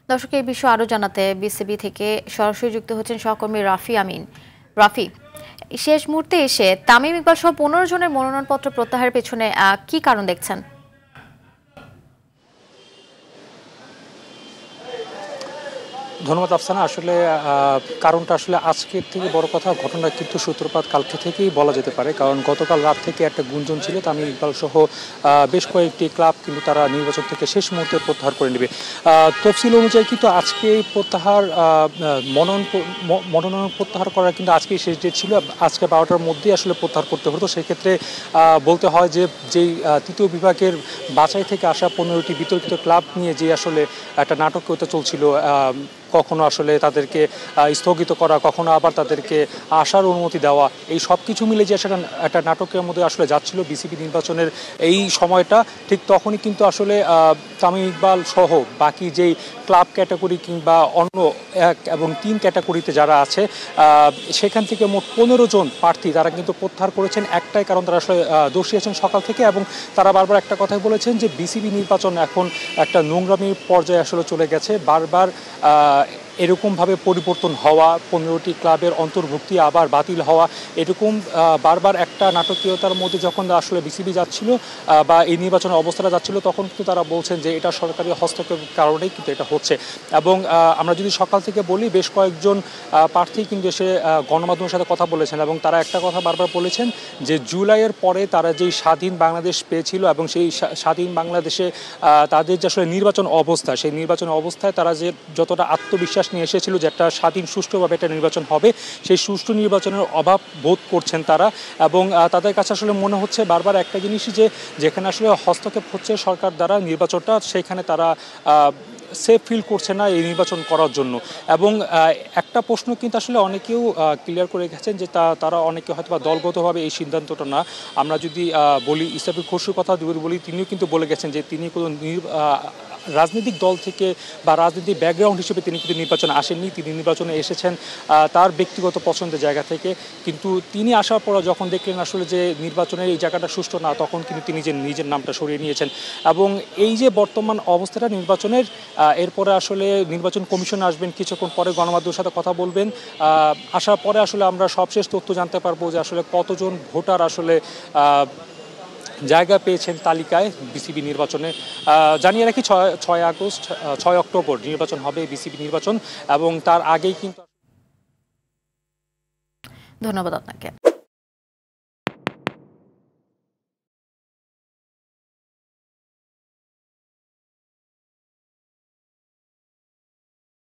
দর্শক এই বিষয়ে আরো জানাতে বিসিবি থেকে সরাসরি যুক্ত হচ্ছেন সহকর্মী রাফি আমিন। রাফি, শেষ মুহূর্তে এসে তামিম ইকবাল সহ 15 জনের মনোনয়নপত্র প্রত্যাহারের পেছনে কি কারণ দেখছেন? ধন্যবাদ আফসানা। আসলে কারণটা আসলে আজকের থেকে বড় কথা ঘটনা কিন্তু সূত্রপাত কালকে থেকেই বলা যেতে পারে, কারণ গতকাল রাত থেকে একটা গুঞ্জন ছিল তামিম ইকবাল সহ বেশ কয়েকটি ক্লাব কিন্তু তারা নির্বাচন থেকে শেষ মুহূর্তে প্রত্যাহার করে নেবে। তফসিল অনুযায়ী কিন্তু আজকে প্রত্যাহার মনোনয়ন প্রত্যাহার করার কিন্তু আজকেই শেষ ডেট ছিল। আজকে 12টার মধ্যেই আসলে প্রত্যাহার করতে হতো। সেক্ষেত্রে বলতে হয় যে যেই তৃতীয় বিভাগের বাছাই থেকে আসা 15টি বিতর্কিত ক্লাব নিয়ে যে আসলে একটা নাটকীয়তা চলছিল, কখনো আসলে তাদেরকে স্থগিত করা, কখনো আবার তাদেরকে আসার অনুমতি দেওয়া, এই সব কিছু মিলে যে সেটা একটা নাটকের মধ্যে আসলে যাচ্ছিল বিসিবি নির্বাচনের এই সময়টা, ঠিক তখনই কিন্তু আসলে তামিম ইকবাল সহ বাকি যেই ক্লাব ক্যাটাগরি কিংবা অন্য 1 এবং 3 ক্যাটাগরিতে যারা আছে সেখান থেকে মোট 15 জন প্রার্থী তারা কিন্তু প্রত্যাহার করেছেন। একটাই কারণ, তারা আসলে দোষী আছেন সকাল থেকে, এবং তারা বারবার একটা কথাই বলেছেন যে বিসিবি নির্বাচন এখন একটা নোংরামির পর্যায়ে আসলে চলে গেছে। বারবার এরকমভাবে পরিবর্তন হওয়া, 15টি ক্লাবের অন্তর্ভুক্তি আবার বাতিল হওয়া, এরকম বারবার একটা নাটকীয়তার মধ্যে যখন আসলে বিসিবি যাচ্ছিল বা এই নির্বাচনের অবস্থাটা যাচ্ছিল, তখন কিন্তু তারা বলছেন যে এটা সরকারি হস্তক্ষেপের কারণেই কিন্তু এটা হচ্ছে। এবং আমরা যদি সকাল থেকে বলি, বেশ কয়েকজন প্রার্থী কিন্তু এসে গণমাধ্যমের সাথে কথা বলেছেন, এবং তারা একটা কথা বারবার বলেছেন যে জুলাইয়ের পরে তারা যেই স্বাধীন বাংলাদেশ পেয়েছিল এবং সেই স্বাধীন বাংলাদেশে তাদের যে আসলে নির্বাচন অবস্থা, সেই নির্বাচন অবস্থায় তারা যে যতটা আত্মবিশ্বাস নিয়ে এসেছিল যে একটা স্বাধীন সুষ্ঠুভাবে একটা নির্বাচন হবে, সেই সুষ্ঠু নির্বাচনের অভাব বোধ করছেন তারা। এবং তাদের কাছে আসলে মনে হচ্ছে বারবার একটা জিনিসই, যে যেখানে আসলে হস্তক্ষেপ হচ্ছে সরকার দ্বারা নির্বাচনটা, সেখানে তারা সেফ ফিল করছে না এই নির্বাচন করার জন্য। এবং একটা প্রশ্ন কিন্তু আসলে অনেকেও ক্লিয়ার করে গেছেন যে তারা অনেকে হয়তো বা দলগতভাবে এই সিদ্ধান্তটা না। আমরা যদি বলি ইসরাফিল খসরুর কথা বলি, তিনিও কিন্তু বলে গেছেন যে তিনি কোনো রাজনৈতিক দল থেকে বা রাজনৈতিক ব্যাকগ্রাউন্ড হিসেবে তিনি কিন্তু নির্বাচনে আসেননি। তিনি নির্বাচনে এসেছেন তার ব্যক্তিগত পছন্দের জায়গা থেকে, কিন্তু তিনি আসার পর যখন দেখলেন আসলে যে নির্বাচনের এই জায়গাটা সুষ্ঠু না, তখন কিন্তু তিনি যে নিজের নামটা সরিয়ে নিয়েছেন। এবং এই যে বর্তমান অবস্থাটা নির্বাচনের, এরপরে আসলে নির্বাচন কমিশন আসবেন, কিছুক্ষণ পরে গণমাধ্যমের সাথে কথা বলবেন। আসার পরে আসলে আমরা সবশেষ তথ্য জানতে পারবো যে আসলে কতজন ভোটার আসলে জায়গা পেয়েছেন তালিকায় বিসিবি নির্বাচনে। জানিয়ে রাখি 6 অক্টোবর নির্বাচন হবে, বিসিবি নির্বাচন, এবং তার আগেই কিন্তু। ধন্যবাদ আপনাকে।